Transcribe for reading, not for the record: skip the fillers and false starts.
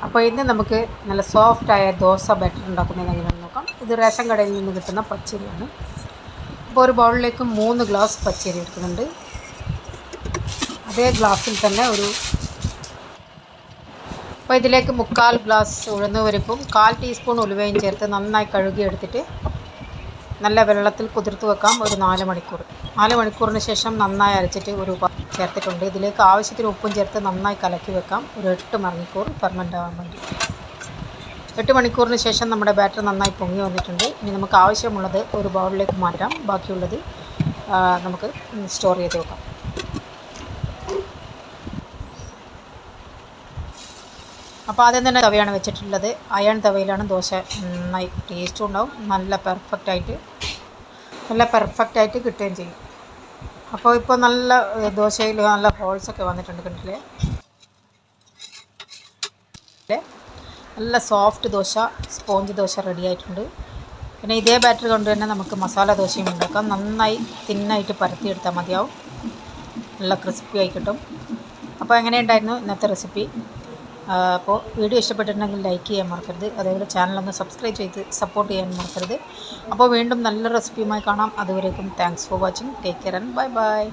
അപ്പോൾ ഇന്ന് നമുക്ക് നല്ല സോഫ്റ്റായ ദോശ ബാറ്റർ ഉണ്ടാക്കുന്നത് എങ്ങനെയാണെന്ന് നോക്കാം. ഇത് റേഷൻ കടയിൽ നിന്ന് കിട്ടുന്ന പച്ചരിയാണ്. അപ്പോൾ ഒരു ബൗളിലേക്ക് 3 ഗ്ലാസ് പച്ചരി എടുക്കുന്നുണ്ട്. അതേ ഗ്ലാസ്സിൽ തന്നെ അപ്പോൾ ഇതിലേക്ക് 3/4 ഗ്ലാസ് ഉഴുന്നുപരിപ്പും 1/4 ടീസ്പൂൺ ഉലുവയും ചേർത്ത് നന്നായി കഴുകിയെടുത്തിട്ട് നല്ല വെള്ളത്തിൽ കുതിർത്ത് വെക്കാം ഒരു 4 മണിക്കൂർ. 4 മണിക്കൂറിന് ശേഷം നന്നായി അരച്ചിട്ട് ഒരു ചേർത്തിട്ടുണ്ട്. ഇതിലേക്ക് ആവശ്യത്തിന് ഉപ്പും ചേർത്ത് നന്നായി കലക്കി വെക്കാം ഒരു 8 മണിക്കൂർ ഫെർമെൻ്റ് ആവാൻ വേണ്ടി. 8 മണിക്കൂറിന് ശേഷം നമ്മുടെ ബാറ്റർ നന്നായി പൊങ്ങി വന്നിട്ടുണ്ട്. ഇനി നമുക്ക് ആവശ്യമുള്ളത് ഒരു ബൗളിലേക്ക് മാറ്റാം. ബാക്കിയുള്ളത് നമുക്ക് സ്റ്റോർ ചെയ്ത് വെക്കാം. അപ്പോൾ ആദ്യം തന്നെ തവയാണ് വെച്ചിട്ടുള്ളത്. അയൺ തവയിലാണ് ദോശ നന്നായി ടേസ്റ്റും ഉണ്ടാവും, നല്ല പെർഫെക്റ്റായിട്ട് കിട്ടുകയും ചെയ്യും. അപ്പോൾ ഇപ്പോൾ നല്ല ദോശയിൽ നല്ല ഹോൾസൊക്കെ വന്നിട്ടുണ്ട്, കണ്ടില്ലേ? നല്ല soft dosa, sponge dosa ready ആയിട്ടുണ്ട്. പിന്നെ ഇതേ ബാറ്റർ കൊണ്ട് തന്നെ നമുക്ക് മസാല ദോശയും ഉണ്ടാക്കാം. നന്നായി തിന്നായിട്ട് പരത്തിയെടുത്താൽ മതിയാവും, നല്ല ക്രിസ്പി ആയി കിട്ടും. അപ്പോൾ എങ്ങനെയുണ്ടായിരുന്നു ഇന്നത്തെ റെസിപ്പി? അപ്പോൾ വീഡിയോ ഇഷ്ടപ്പെട്ടിട്ടുണ്ടെങ്കിൽ ലൈക്ക് ചെയ്യാൻ മറക്കരുത്. അതേപോലെ ചാനലൊന്ന് സബ്സ്ക്രൈബ് ചെയ്ത് സപ്പോർട്ട് ചെയ്യാൻ മറക്കരുത്. അപ്പോൾ വീണ്ടും നല്ല റെസിപ്പിയുമായി കാണാം. അതുവരേക്കും thanks for watching. Take care and bye bye.